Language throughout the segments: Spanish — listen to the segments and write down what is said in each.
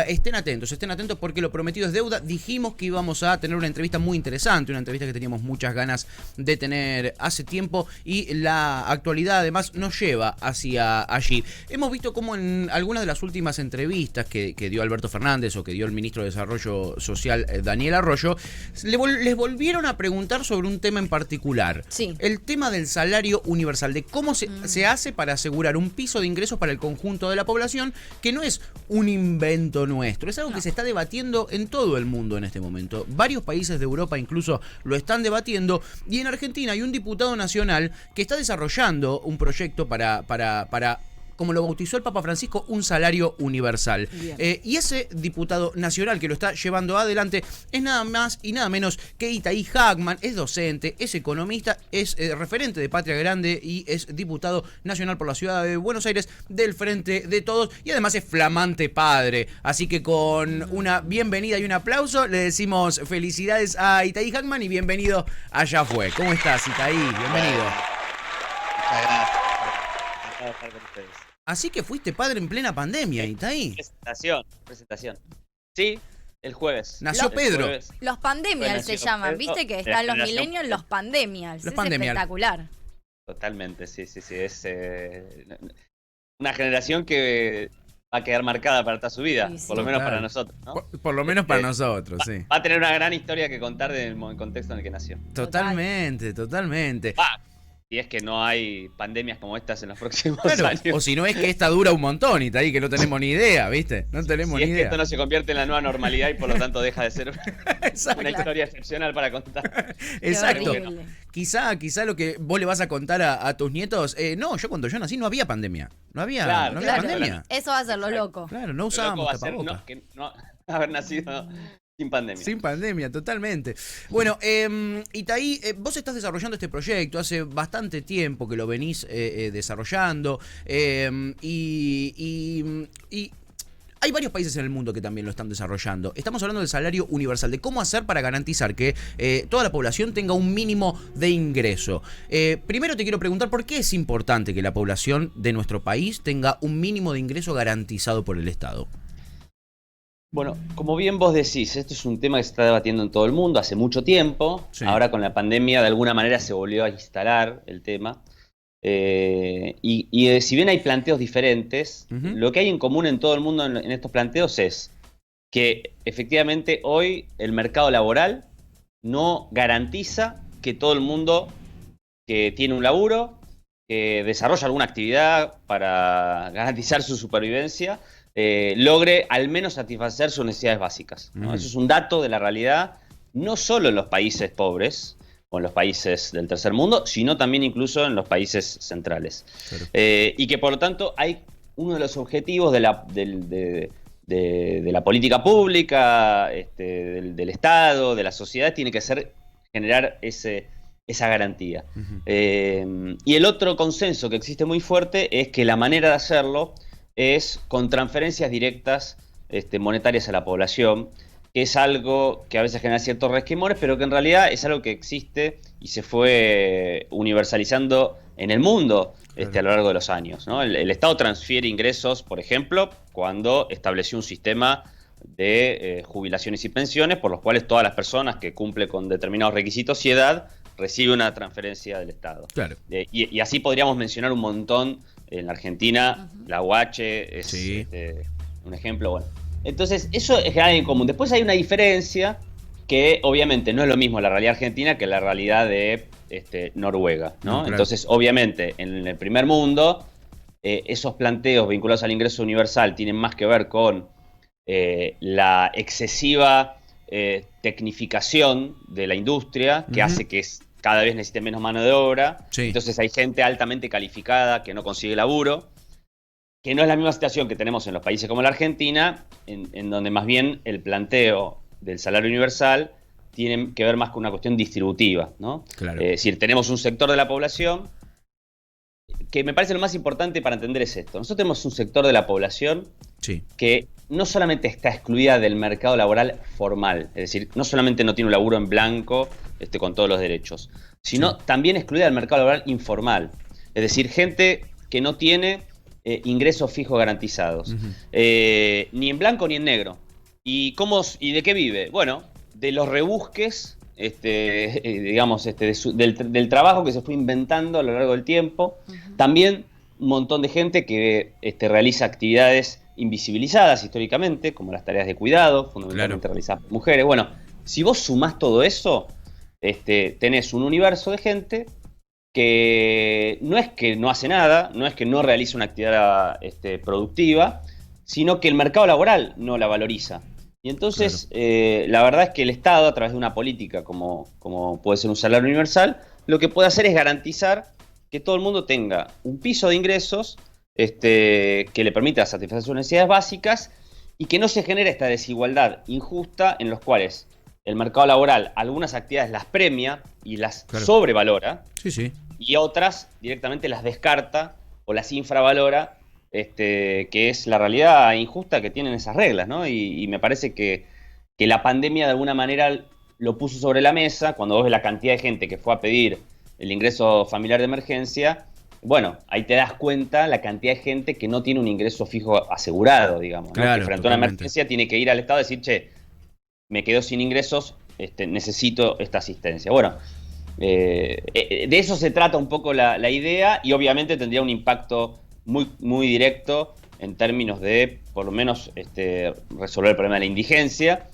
estén atentos porque lo prometido es deuda. Dijimos que íbamos a tener una entrevista muy interesante, una entrevista que teníamos muchas ganas de tener hace tiempo y la actualidad además nos lleva hacia allí. Hemos visto cómo en algunas de las últimas entrevistas que dio Alberto Fernández o que dio el ministro de Desarrollo Social Daniel Arroyo, les volvieron a preguntar sobre un tema en particular. Sí. El tema del salario universal, de cómo se hace para asegurar un piso de ingresos para el conjunto de la población, que no es un invento nuestro, es algo que se está debatiendo en todo el mundo en este momento. Varios países de Europa incluso lo están debatiendo, y en Argentina hay un diputado nacional que está desarrollando un proyecto para como lo bautizó el Papa Francisco, un salario universal. Y ese diputado nacional que lo está llevando adelante es nada más y nada menos que Itaí Hackman. Es docente, es economista, es referente de Patria Grande y es diputado nacional por la ciudad de Buenos Aires del Frente de Todos, y además es flamante padre. Así que con una bienvenida y un aplauso le decimos felicidades a Itaí Hackman y bienvenido a Ya Fue. ¿Cómo estás, Itaí? Bienvenido. Muchas gracias. Encantado de estar con ustedes. Así que fuiste padre en plena pandemia, Itaí. Presentación. Sí, el jueves. Nació Pedro. Jueves. Los pandemials Bueno, se sí, llaman, Pedro, viste que de están los generación millennials, los pandemials. Los Es pandemials. espectacular. Totalmente, sí. Es una generación que va a quedar marcada para toda su vida, Sí, sí. por lo menos Total. para nosotros, ¿no? Por lo menos para nosotros, sí. Va a tener una gran historia que contar del contexto en el que nació. Totalmente. Si es que no hay pandemias como estas en los próximos Claro, años. o si no es que esta dura un montón, Itaí, que no tenemos ni idea, ¿viste? No tenemos Si es ni que idea. esto no se convierte en la nueva normalidad y por lo tanto deja de ser Exacto. una historia excepcional para contar. Exacto. Qué horrible. Quizá lo que vos le vas a contar a tus nietos, no, cuando yo nací no había pandemia. No había Claro, pandemia. Eso va a ser lo loco. Claro, no Lo loco usábamos va a ser tapabocas. no haber nacido sin pandemia. Sin pandemia, totalmente. Bueno, Itaí, vos estás desarrollando este proyecto hace bastante tiempo que lo venís desarrollando y hay varios países en el mundo que también lo están desarrollando. Estamos hablando del salario universal, de cómo hacer para garantizar que toda la población tenga un mínimo de ingreso. Primero te quiero preguntar por qué es importante que la población de nuestro país tenga un mínimo de ingreso garantizado por el Estado. Bueno, como bien vos decís, esto es un tema que se está debatiendo en todo el mundo hace mucho tiempo. Sí. Ahora con la pandemia de alguna manera se volvió a instalar el tema. Si bien hay planteos diferentes, lo que hay en común en todo el mundo en estos planteos es que efectivamente hoy el mercado laboral no garantiza que todo el mundo que tiene un laburo, que desarrolla alguna actividad para garantizar su supervivencia, logre al menos satisfacer sus necesidades básicas, ¿no? Eso es un dato de la realidad, no solo en los países pobres o en los países del tercer mundo, sino también incluso en los países centrales. Claro. Y que por lo tanto hay uno de los objetivos de la política pública, del Estado, de la sociedad, tiene que ser generar esa garantía. Y el otro consenso que existe muy fuerte es que la manera de hacerlo es con transferencias directas monetarias a la población, que es algo que a veces genera ciertos resquemores, pero que en realidad es algo que existe y se fue universalizando en el mundo a lo largo de los años, ¿no? El Estado transfiere ingresos, por ejemplo, cuando estableció un sistema de jubilaciones y pensiones, por los cuales todas las personas que cumplen con determinados requisitos y edad reciben una transferencia del Estado. Claro. Y así podríamos mencionar un montón. En la Argentina, la UH es un ejemplo. Bueno, entonces eso es algo en común. Después hay una diferencia que obviamente no es lo mismo la realidad argentina que la realidad de Noruega, ¿no? Claro. Entonces, obviamente, en el primer mundo, esos planteos vinculados al ingreso universal tienen más que ver con la excesiva tecnificación de la industria, que hace que cada vez necesite menos mano de obra. Sí. Entonces hay gente altamente calificada que no consigue laburo, que no es la misma situación que tenemos en los países como la Argentina, en donde más bien el planteo del salario universal tiene que ver más con una cuestión distributiva, ¿no? Claro. Es decir, tenemos un sector de la población que me parece lo más importante para entender es esto. Nosotros tenemos un sector de la población que no solamente está excluida del mercado laboral formal, es decir, no solamente no tiene un laburo en blanco con todos los derechos, sino también excluida del mercado laboral informal, es decir, gente que no tiene ingresos fijos garantizados. Ni en blanco ni en negro. ¿Y de qué vive? Bueno, de los rebusques, digamos, del trabajo que se fue inventando a lo largo del tiempo. También un montón de gente que realiza actividades invisibilizadas históricamente, como las tareas de cuidado, fundamentalmente realizadas por mujeres. Bueno, si vos sumás todo eso, tenés un universo de gente que no hace nada, no es que no realiza una actividad productiva, sino que el mercado laboral no la valoriza. Y entonces, la verdad es que el Estado, a través de una política como puede ser un salario universal, lo que puede hacer es garantizar que todo el mundo tenga un piso de ingresos que le permita satisfacer sus necesidades básicas y que no se genere esta desigualdad injusta en los cuales el mercado laboral algunas actividades las premia y las sobrevalora, y otras directamente las descarta o las infravalora, que es la realidad injusta que tienen esas reglas, ¿no? Y me parece que la pandemia de alguna manera lo puso sobre la mesa. Cuando vos ves la cantidad de gente que fue a pedir el ingreso familiar de emergencia, bueno, ahí te das cuenta la cantidad de gente que no tiene un ingreso fijo asegurado, digamos, ¿no? Que frente a una emergencia tiene que ir al Estado y decir, che, me quedo sin ingresos, necesito esta asistencia. Bueno, de eso se trata un poco la idea, y obviamente tendría un impacto muy, muy directo en términos de, por lo menos, resolver el problema de la indigencia,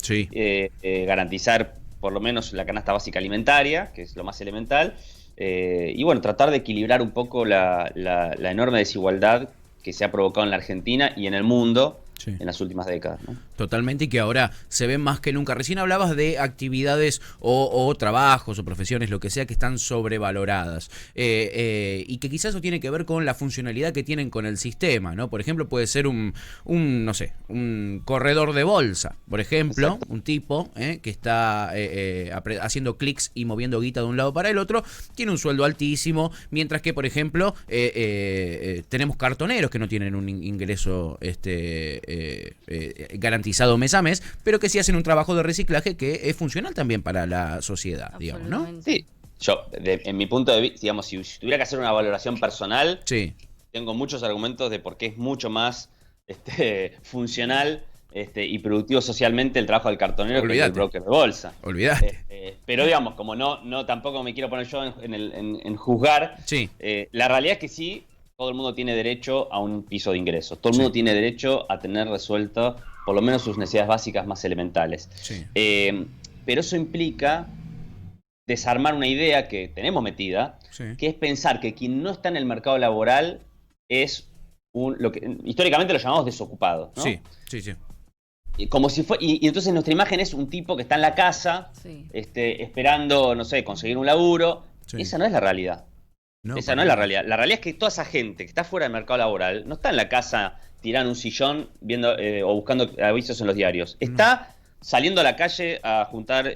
garantizar por lo menos la canasta básica alimentaria, que es lo más elemental, y bueno, tratar de equilibrar un poco la enorme desigualdad que se ha provocado en la Argentina y en el mundo en las últimas décadas, ¿no? Totalmente, y que ahora se ven más que nunca. Recién hablabas de actividades o trabajos o profesiones, lo que sea, que están sobrevaloradas, y que quizás eso tiene que ver con la funcionalidad que tienen con el sistema, ¿no? Por ejemplo, puede ser no sé, un corredor de bolsa, por ejemplo. Exacto. Un tipo que está haciendo clics y moviendo guita de un lado para el otro, tiene un sueldo altísimo, mientras que, por ejemplo, tenemos cartoneros que no tienen un ingreso garantizado mes a mes, pero que sí hacen un trabajo de reciclaje que es funcional también para la sociedad, digamos, ¿no? Sí, yo, en mi punto de vista, digamos, si tuviera que hacer una valoración personal, tengo muchos argumentos de por qué es mucho más funcional y productivo socialmente el trabajo del cartonero que el broker de bolsa. Pero digamos, como no tampoco me quiero poner yo en juzgar, la realidad es que sí, todo el mundo tiene derecho a un piso de ingresos. Todo el mundo tiene derecho a tener resuelto por lo menos sus necesidades básicas más elementales. Pero eso implica desarmar una idea que tenemos metida, que es pensar que quien no está en el mercado laboral es lo que históricamente lo llamamos desocupado, ¿no? Como si fue, y entonces nuestra imagen es un tipo que está en la casa, esperando, no sé, conseguir un laburo. Esa no es la realidad. Esa no es la realidad. La realidad es que toda esa gente que está fuera del mercado laboral no está en la casa tirando un sillón viendo o buscando avisos en los diarios. Está saliendo a la calle a juntar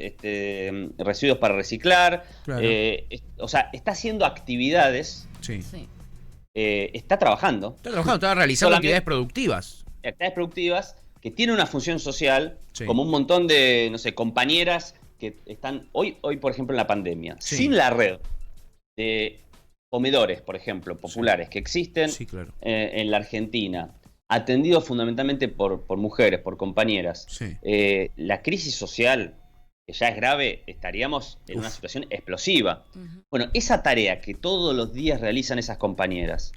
residuos para reciclar. O sea, está haciendo actividades. Está trabajando. Está realizando actividades productivas. Actividades productivas que tienen una función social, como un montón de, no sé, compañeras que están hoy por ejemplo, en la pandemia, sin la red de comedores, por ejemplo, populares que existen en la Argentina, atendidos fundamentalmente por mujeres, por compañeras. La crisis social, que ya es grave, estaríamos en una situación explosiva. Bueno, esa tarea que todos los días realizan esas compañeras,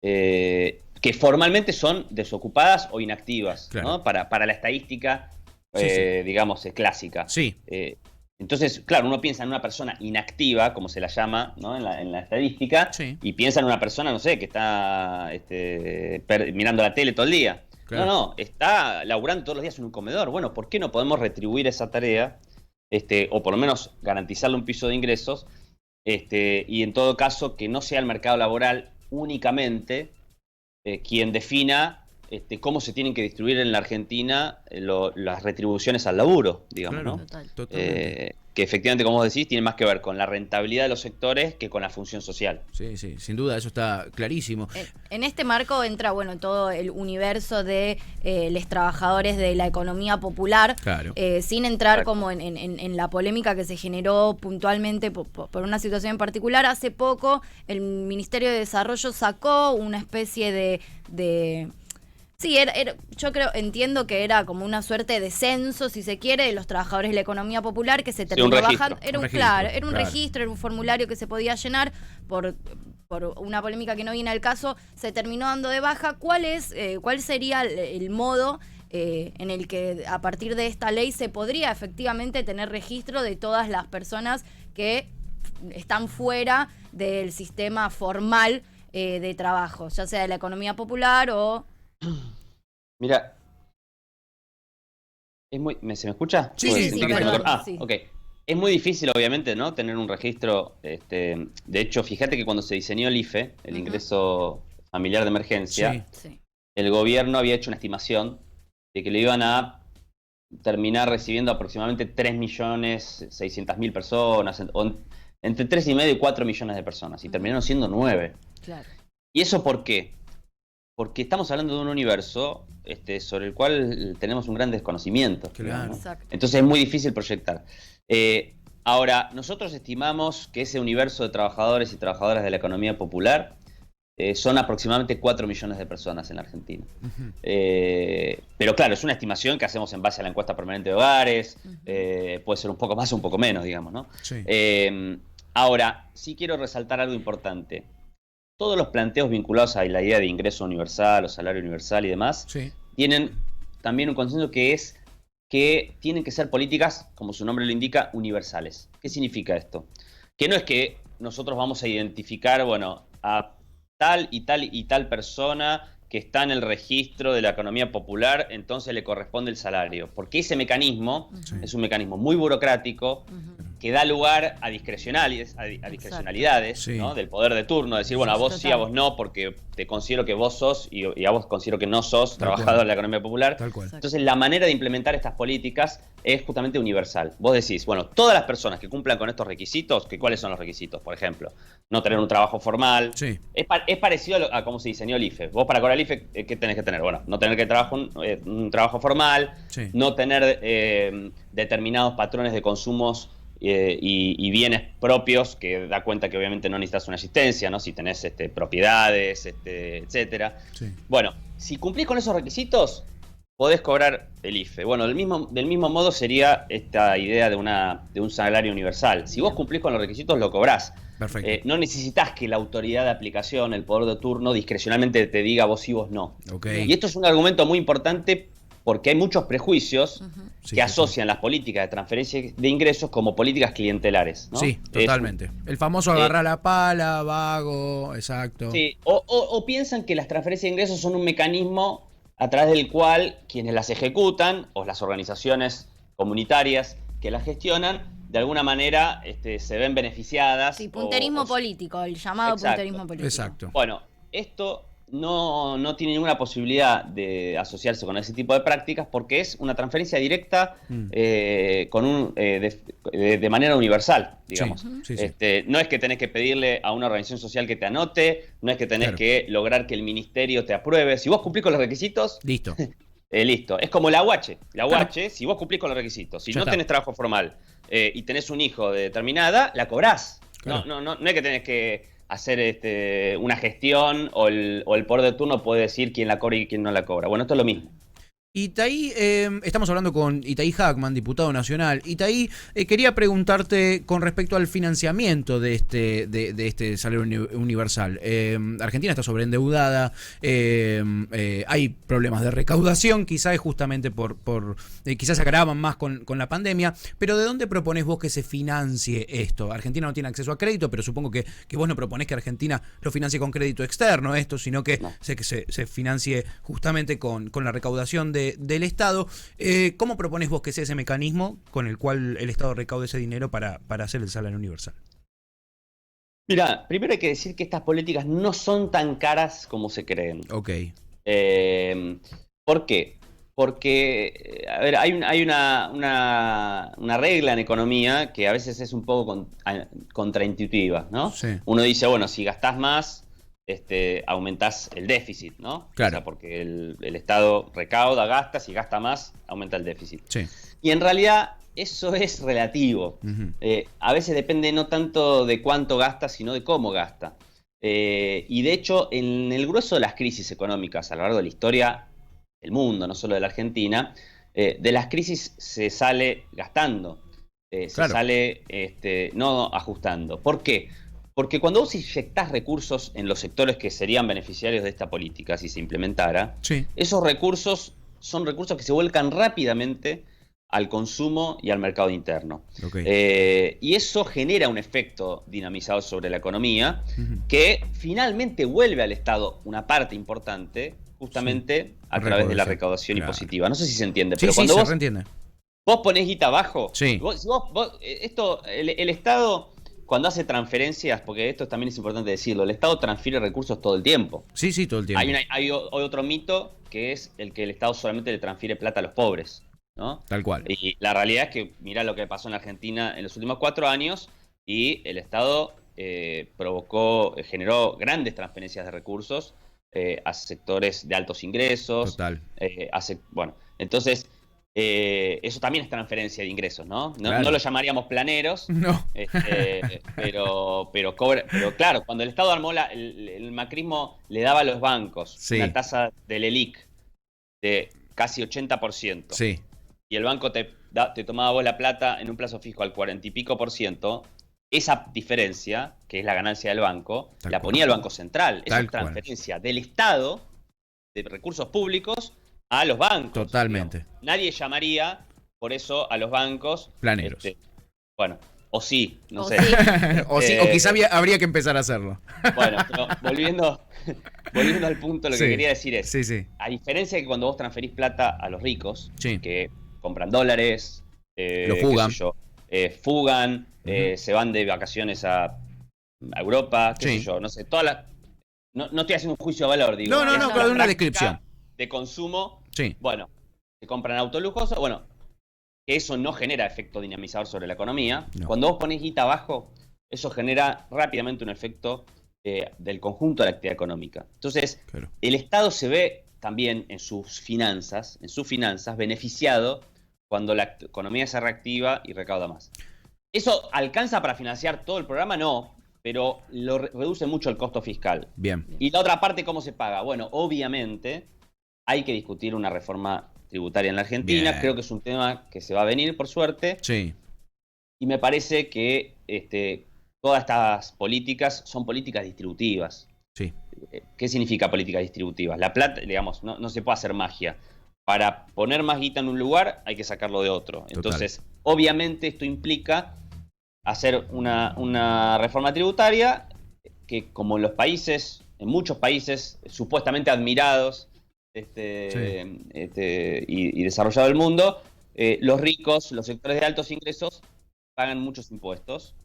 que formalmente son desocupadas o inactivas, ¿no? Para la estadística, digamos, clásica. Entonces, claro, uno piensa en una persona inactiva, como se la llama, ¿no? en la estadística, y piensa en una persona, no sé, que está mirando la tele todo el día. No, está laburando todos los días en un comedor. Bueno, ¿por qué no podemos retribuir esa tarea? O por lo menos garantizarle un piso de ingresos, y en todo caso que no sea el mercado laboral únicamente quien defina cómo se tienen que distribuir en la Argentina las retribuciones al laburo, digamos, Claro, ¿no? totalmente. Que efectivamente, como vos decís, tiene más que ver con la rentabilidad de los sectores que con la función social. Sí, sí, sin duda, eso está clarísimo. En este marco entra, bueno, todo el universo de los trabajadores de la economía popular, Claro. sin entrar Correcto. como en la polémica que se generó puntualmente por una situación en particular. Hace poco el Ministerio de Desarrollo sacó una especie de sí, yo entiendo que era como una suerte de censo, si se quiere, de los trabajadores de la economía popular que se terminó un registro. bajando. Era Un un, registro, claro, era un claro. registro, era un formulario que se podía llenar por una polémica que no viene al caso, se terminó dando de baja. ¿Cuál sería el modo en el que a partir de esta ley se podría efectivamente tener registro de todas las personas que están fuera del sistema formal de trabajo, ya sea de la economía popular o... Mira, ¿se me escucha? Sí, Porque sí, sentí sí, que se me perdón, cortó. sí. Ok. Es muy difícil, obviamente, ¿no? Tener un registro. De hecho, fíjate que cuando se diseñó el IFE, el Ujú. ingreso familiar de emergencia, Sí. Sí. el gobierno había hecho una estimación de que le iban a terminar recibiendo aproximadamente 3.600.000 personas, entre 3,5 y 4 millones de personas, y terminaron siendo 9. Claro. ¿Y eso por qué? Porque estamos hablando de un universo sobre el cual tenemos un gran desconocimiento. Claro. digamos, ¿no? Exacto. Entonces es muy difícil proyectar. Ahora, nosotros estimamos que ese universo de trabajadores y trabajadoras de la economía popular son aproximadamente 4 millones de personas en la Argentina. Ujú. Pero claro, es una estimación que hacemos en base a la encuesta permanente de hogares, Ujú. puede ser un poco más o un poco menos, digamos, ¿no? Sí. Ahora, sí quiero resaltar algo importante. Todos los planteos vinculados a la idea de ingreso universal o salario universal y demás Sí. tienen también un consenso que es que tienen que ser políticas, como su nombre lo indica, universales. ¿Qué significa esto? Que no es que nosotros vamos a identificar, bueno, a tal y tal y tal persona que está en el registro de la economía popular, entonces le corresponde el salario. Porque ese mecanismo Sí. es un mecanismo muy burocrático, Ujú. que da lugar a discrecionalidades, Sí. ¿no? Del poder de turno, decir, bueno, a vos sí, a vos no, porque te considero que vos sos y a vos considero que no sos Tal trabajador cual. de la economía popular. Tal cual. Exacto. Entonces, la manera de implementar estas políticas es justamente universal. Vos decís, bueno, todas las personas que cumplan con estos requisitos, ¿cuáles son los requisitos? Por ejemplo, no tener un trabajo formal. Sí. Es parecido a cómo se diseñó el IFE. Vos para cobrar el IFE, ¿qué tenés que tener? Bueno, no tener que trabajar un trabajo formal, Sí. no tener determinados patrones de consumos y bienes propios, que da cuenta que obviamente no necesitas una asistencia, ¿no? Si tenés propiedades, etcétera. Sí. Bueno, si cumplís con esos requisitos, podés cobrar el IFE. Bueno, del mismo modo sería esta idea de un salario universal. Si vos cumplís con los requisitos, lo cobrás. Perfecto. No necesitas que la autoridad de aplicación, el poder de turno, discrecionalmente te diga vos sí, vos no. Ok. Y esto es un argumento muy importante porque hay muchos prejuicios Ujú. Sí, que sí, asocian las políticas de transferencia de ingresos como políticas clientelares, ¿no? Sí, totalmente. El famoso agarrar la pala, vago, exacto. Sí, o piensan que las transferencias de ingresos son un mecanismo a través del cual quienes las ejecutan o las organizaciones comunitarias que las gestionan, de alguna manera se ven beneficiadas. Sí, punterismo político, el llamado Exacto. punterismo político. Exacto. Bueno, esto no tiene ninguna posibilidad de asociarse con ese tipo de prácticas porque es una transferencia directa de manera universal, digamos. Sí, sí. No es que tenés que pedirle a una organización social que te anote, no es que tenés Claro. que lograr que el ministerio te apruebe. Si vos cumplís con los requisitos, Listo. listo. Es como la UH. La Claro. UH, si vos cumplís con los requisitos, si Ya no está. tenés trabajo formal y tenés un hijo de determinada, la cobrás. Claro. No es que tenés que hacer una gestión o el poder de turno puede decir quién la cobra y quién no la cobra. Bueno, esto es lo mismo. Itaí, estamos hablando con Itaí Hackman, diputado nacional. Itaí, quería preguntarte con respecto al financiamiento de este salario universal. Argentina está sobreendeudada, hay problemas de recaudación, quizás justamente quizás se agravan más con la pandemia, pero ¿de dónde proponés vos que se financie esto? Argentina no tiene acceso a crédito, pero supongo que vos no proponés que Argentina lo financie con crédito externo esto, sino que No. se financie justamente con la recaudación del Estado. ¿Cómo propones vos que sea ese mecanismo con el cual el Estado recaude ese dinero para hacer el salario universal? Mirá, primero hay que decir que estas políticas no son tan caras como se creen. Ok. ¿Por qué? Porque, a ver, hay una regla en economía que a veces es un poco contraintuitiva, ¿no? Sí. Uno dice, bueno, si gastás más, aumentás el déficit, ¿no? Claro. O sea, porque el Estado recauda, gasta, si gasta más, aumenta el déficit. Sí. Y en realidad eso es relativo. Ujú. A veces depende no tanto de cuánto gasta, sino de cómo gasta. Y de hecho, en el grueso de las crisis económicas a lo largo de la historia del mundo, no solo de la Argentina, de las crisis se sale gastando, se Claro. sale no ajustando. ¿Por qué? Porque cuando vos inyectás recursos en los sectores que serían beneficiarios de esta política, si se implementara, Sí. esos recursos son recursos que se vuelcan rápidamente al consumo y al mercado interno. Ok. Y eso genera un efecto dinamizador sobre la economía Ujú. que finalmente vuelve al Estado una parte importante justamente a través de la recaudación Claro. impositiva. No sé si se entiende, Sí, pero sí, cuando se vos reentiende. ponés guita abajo, Sí. el Estado cuando hace transferencias, porque esto también es importante decirlo, el Estado transfiere recursos todo el tiempo. Sí, sí, todo el tiempo. Hay otro mito que es el que el Estado solamente le transfiere plata a los pobres, ¿no? Tal cual. Y la realidad es que mirá lo que pasó en la Argentina en los últimos 4 años y el Estado generó grandes transferencias de recursos a sectores de altos ingresos. Total. Bueno, entonces eso también es transferencia de ingresos, ¿no? Claro. No lo llamaríamos planeros, No. pero claro, cuando el Estado armó el macrismo le daba a los bancos Sí. una tasa del ELIC de casi 80%. Sí. Y el banco te tomaba vos la plata en un plazo fijo al 40 y pico por ciento, esa diferencia, que es la ganancia del banco, Tal la cual. ponía el Banco Central. Esa Tal es transferencia del Estado, de recursos públicos, a los bancos. Totalmente. Digamos. Nadie llamaría, por eso, a los bancos Planeros. Bueno, o sí, no O sé. sí. o quizá habría que empezar a hacerlo. Bueno, pero volviendo al punto, lo que Sí. quería decir es, Sí, sí. a diferencia de que cuando vos transferís plata a los ricos, Sí. que compran dólares, Lo fugan. qué sé yo, fugan, Ujú. se van de vacaciones a Europa, qué Sí. sé yo, no sé, no estoy haciendo un juicio de valor, digo. No, no, es no, una pero de una práctica descripción. de consumo, Sí. bueno, se compran autos lujosos, bueno, que eso no genera efecto dinamizador sobre la economía. No. Cuando vos ponés guita abajo, eso genera rápidamente un efecto del conjunto de la actividad económica. Entonces, Claro. el Estado se ve también en sus finanzas, beneficiado cuando la economía se reactiva y recauda más. ¿Eso alcanza para financiar todo el programa? No, pero lo reduce mucho el costo fiscal. Bien. Y la otra parte, ¿cómo se paga? Bueno, obviamente hay que discutir una reforma tributaria en la Argentina. Bien. Creo que es un tema que se va a venir, por suerte. Sí. Y me parece que todas estas políticas son políticas distributivas. Sí. ¿Qué significa políticas distributivas? La plata, digamos, no se puede hacer magia. Para poner más guita en un lugar hay que sacarlo de otro. Total. Entonces, obviamente esto implica hacer una reforma tributaria que, como en muchos países supuestamente admirados y desarrollados del mundo, los ricos, los sectores de altos ingresos, pagan muchos impuestos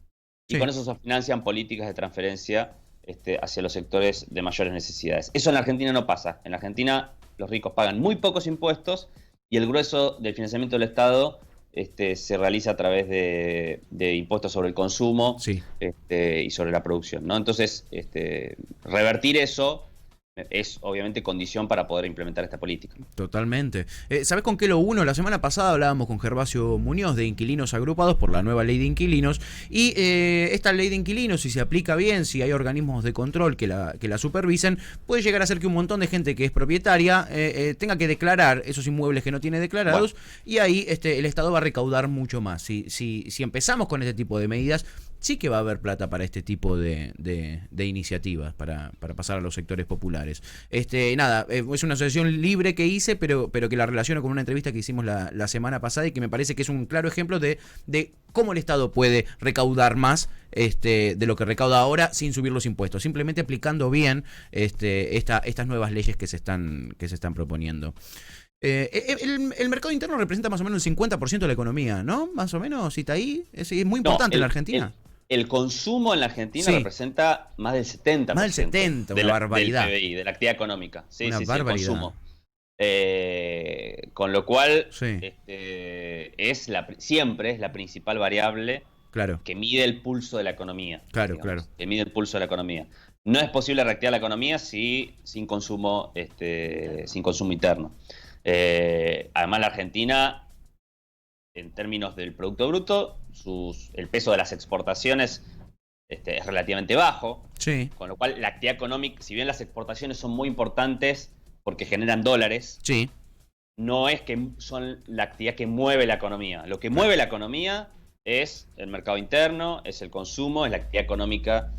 y Sí. con eso se financian políticas de transferencia hacia los sectores de mayores necesidades. Eso en la Argentina no pasa. En la Argentina los ricos pagan muy pocos impuestos y el grueso del financiamiento del Estado se realiza a través de impuestos sobre el consumo Sí. y sobre la producción, ¿no? Entonces, revertir eso es obviamente condición para poder implementar esta política. Totalmente. ¿Sabés con qué lo uno? La semana pasada hablábamos con Gervasio Muñoz de inquilinos agrupados por la nueva ley de inquilinos y esta ley de inquilinos, si se aplica bien, si hay organismos de control que la supervisen, puede llegar a ser que un montón de gente que es propietaria tenga que declarar esos inmuebles que no tiene declarados. Bueno. Y ahí el Estado va a recaudar mucho más. Si empezamos con este tipo de medidas, sí que va a haber plata para este tipo de iniciativas, para pasar a los sectores populares. Nada, es una asociación libre que hice, pero que la relaciono con una entrevista que hicimos la semana pasada y que me parece que es un claro ejemplo de cómo el Estado puede recaudar más de lo que recauda ahora sin subir los impuestos, simplemente aplicando bien estas nuevas leyes que se están proponiendo. El mercado interno representa más o menos el 50% de la economía, ¿no? Más o menos, Itaí, es muy importante en la Argentina. el consumo en la Argentina Sí. representa más del 70%. Más del 70, una barbaridad. Del PBI, de la actividad económica. Sí, Una sí, barbaridad. el consumo. Con lo cual, Sí. siempre es la principal variable Claro. que mide el pulso de la economía. Claro, digamos, claro. Que mide el pulso de la economía. No es posible reactivar la economía sin consumo interno. Además, la Argentina, en términos del Producto Bruto, el peso de las exportaciones es relativamente bajo, Sí. con lo cual la actividad económica, si bien las exportaciones son muy importantes porque generan dólares, Sí. no es que son la actividad que mueve la economía. Lo que mueve la economía es el mercado interno, es el consumo, es la actividad económica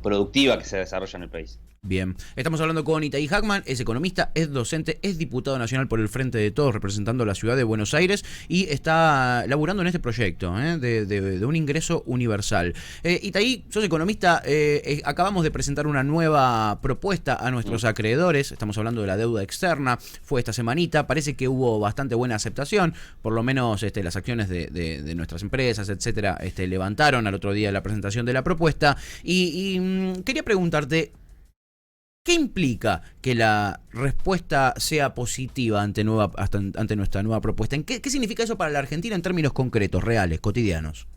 productiva que se desarrolla en el país. Bien, estamos hablando con Itaí Hackman, es economista, es docente, es diputado nacional por el Frente de Todos, representando a la ciudad de Buenos Aires, y está laburando en este proyecto de un ingreso universal. Itaí, sos economista, acabamos de presentar una nueva propuesta a nuestros acreedores, estamos hablando de la deuda externa, fue esta semanita, parece que hubo bastante buena aceptación, por lo menos las acciones de nuestras empresas, etcétera, levantaron al otro día la presentación de la propuesta, y quería preguntarte, ¿qué implica que la respuesta sea positiva ante nuestra nueva propuesta? ¿Qué significa eso para la Argentina en términos concretos, reales, cotidianos?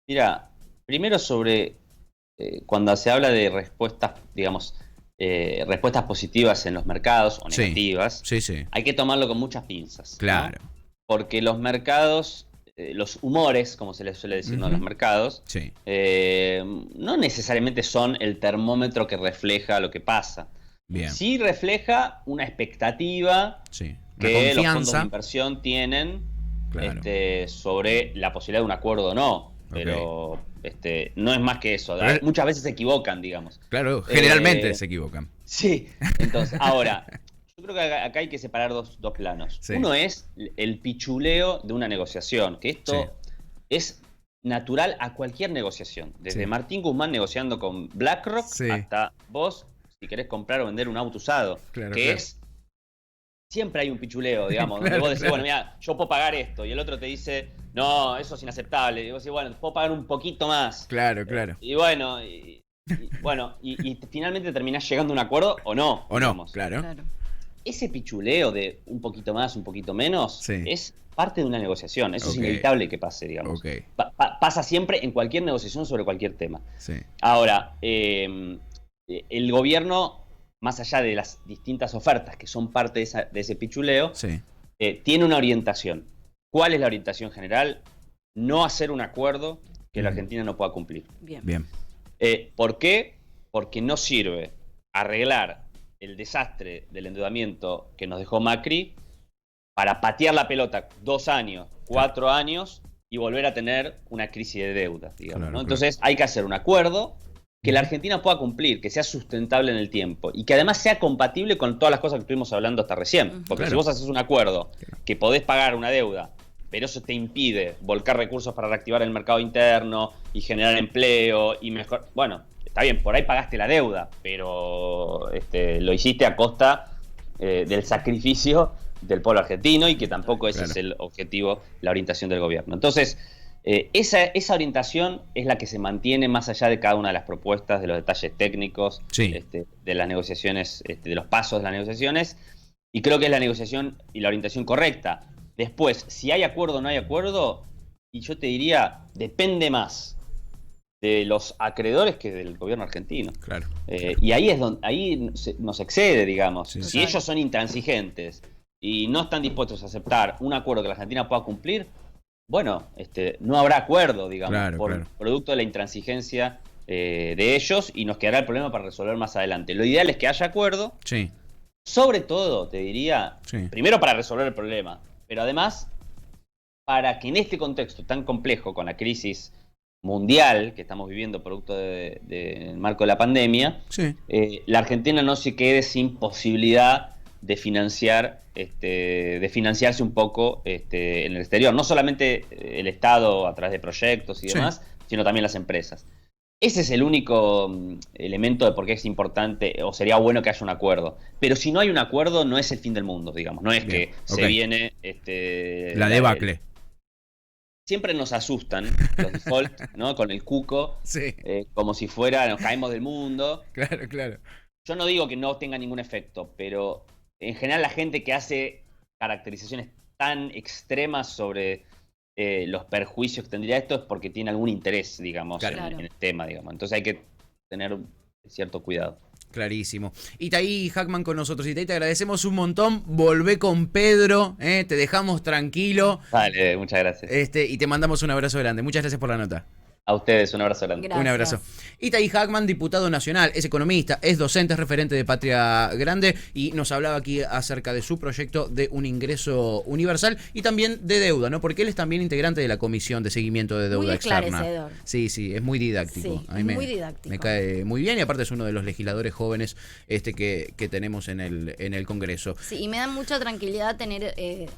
Mira, primero sobre cuando se habla de respuestas, digamos, respuestas positivas en los mercados o negativas, sí, sí. Hay que tomarlo con muchas pinzas. Claro. ¿No? Porque los mercados, los humores, como se les suele decir, ¿no? Los mercados, sí. No necesariamente son el termómetro que refleja lo que pasa. Bien. Sí refleja una expectativa que los fondos de inversión tienen sobre la posibilidad de un acuerdo o no. Pero no es más que eso. Muchas veces se equivocan, digamos. Claro, generalmente se equivocan. Sí, entonces, ahora, yo creo que acá hay que separar dos planos. Sí. Uno es el pichuleo de una negociación, que esto es natural a cualquier negociación. Desde Martín Guzmán negociando con BlackRock hasta vos, si querés comprar o vender un auto usado. Es... Siempre hay un pichuleo, digamos, donde vos decís, bueno, mira, yo puedo pagar esto, y el otro te dice, no, eso es inaceptable. Y vos decís, bueno, puedo pagar un poquito más. Claro. Y bueno, y finalmente terminás llegando a un acuerdo o no. O no, claro. Ese pichuleo de un poquito más, un poquito menos, es parte de una negociación. Eso es inevitable que pase, digamos. Pasa siempre en cualquier negociación sobre cualquier tema. Ahora, el gobierno, más allá de las distintas ofertas que son parte de ese pichuleo, tiene una orientación. ¿Cuál es la orientación general? No hacer un acuerdo que la Argentina no pueda cumplir. Bien. ¿Por qué? Porque no sirve arreglar el desastre del endeudamiento que nos dejó Macri para patear la pelota 2 años, 4 años y volver a tener una crisis de deuda, digamos, ¿no? Entonces hay que hacer un acuerdo que la Argentina pueda cumplir, que sea sustentable en el tiempo y que además sea compatible con todas las cosas que estuvimos hablando hasta recién. Porque si vos haces un acuerdo que podés pagar una deuda, pero eso te impide volcar recursos para reactivar el mercado interno y generar empleo y mejor... Bueno, está bien, por ahí pagaste la deuda, pero lo hiciste a costa del sacrificio del pueblo argentino y que tampoco ese es el objetivo, la orientación del gobierno. Entonces, esa orientación es la que se mantiene más allá de cada una de las propuestas, de los detalles técnicos, de las negociaciones, de los pasos de las negociaciones, y creo que es la negociación y la orientación correcta. Después, si hay acuerdo o no hay acuerdo, y yo te diría, depende más de los acreedores que del gobierno argentino. Y ahí es donde nos excede, digamos. Si ellos son intransigentes y no están dispuestos a aceptar un acuerdo que la Argentina pueda cumplir, bueno, no habrá acuerdo, digamos, producto de la intransigencia de ellos, y nos quedará el problema para resolver más adelante. Lo ideal es que haya acuerdo, sobre todo, te diría, primero para resolver el problema, pero además para que en este contexto tan complejo, con la crisis mundial que estamos viviendo producto del marco de la pandemia, la Argentina no se quede sin posibilidad de financiarse un poco en el exterior. No solamente el Estado a través de proyectos y demás, sino también las empresas. Ese es el único elemento de por qué es importante o sería bueno que haya un acuerdo. Pero si no hay un acuerdo, no es el fin del mundo, digamos. No es que se viene... la debacle. siempre nos asustan los default, ¿no? Con el cuco, Sí. como si fuera, nos caemos del mundo. Claro, claro. Yo no digo que no tenga ningún efecto, pero en general la gente que hace caracterizaciones tan extremas sobre los perjuicios que tendría esto es porque tiene algún interés, digamos, Claro. en el tema, digamos. Entonces hay que tener cierto cuidado. Clarísimo. Itaí Hackman con nosotros. Itaí, te agradecemos un montón. Volvé con Pedro, te dejamos tranquilo. Vale, muchas gracias. Y te mandamos un abrazo grande. Muchas gracias por la nota. A ustedes, un abrazo grande. Gracias. Un abrazo. Itaí Hackman, diputado nacional, es economista, es docente, es referente de Patria Grande y nos hablaba aquí acerca de su proyecto de un ingreso universal y también de deuda, ¿no? Porque él es también integrante de la Comisión de Seguimiento de Deuda Muy Externa. esclarecedor. Sí, sí, es muy didáctico. Sí, A mí muy didáctico. me cae muy bien y aparte es uno de los legisladores jóvenes que tenemos en el Congreso. Sí, y me da mucha tranquilidad tener de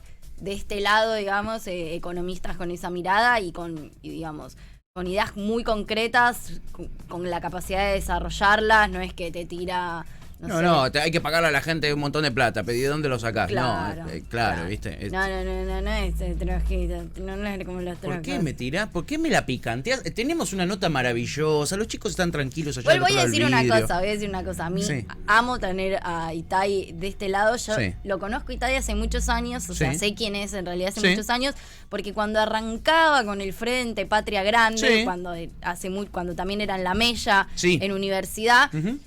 este lado, digamos, economistas con esa mirada y digamos, con ideas muy concretas, con la capacidad de desarrollarlas, no es que te tira... No, hay que pagarle a la gente un montón de plata. ¿De dónde lo sacás? Claro, claro, ¿viste? No es trojito, no es como los trojos. ¿Por qué me tirás? ¿Por qué me la picanteás? Tenemos una nota maravillosa, los chicos están tranquilos allá Voy del otro a lado decir del una vidrio. cosa, a mí Sí. amo tener a Itaí de este lado, yo Sí. lo conozco a Itaí hace muchos años, o sea, Sí. sé quién es en realidad hace Sí. muchos años, porque cuando arrancaba con el Frente Patria Grande, Sí. cuando también era en La Mella, Sí. en universidad, Ujú.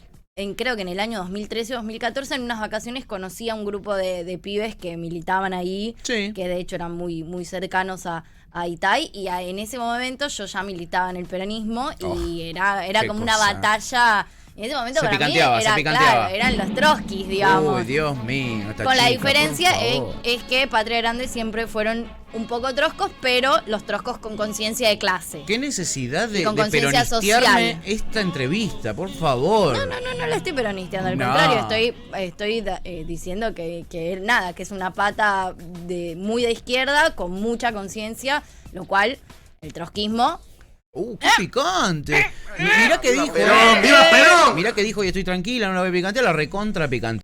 creo que en el año 2013 o 2014, en unas vacaciones conocí a un grupo de pibes que militaban ahí, Sí. que de hecho eran muy, muy cercanos a Itaí, y en ese momento yo ya militaba en el peronismo y era qué como una cosa. batalla. En ese momento Se para picanteaba, mí se era, picanteaba. claro, eran los trotskis, digamos. Uy, Dios mío. Esta Con la chica, diferencia por favor. es que Patria Grande siempre fueron un poco troscos, pero los troscos con conciencia de clase. ¿Qué necesidad Y de con conciencia peronistearme social. esta entrevista? Por favor. No la estoy peronisteando, al No. contrario, estoy diciendo que nada, que es una pata muy de izquierda, con mucha conciencia, lo cual el trotskismo... ¡Qué picante! Mirá que dijo. Perón, ¡viva Perón! Mirá que dijo y estoy tranquila, no la voy a picantear, la recontra picante.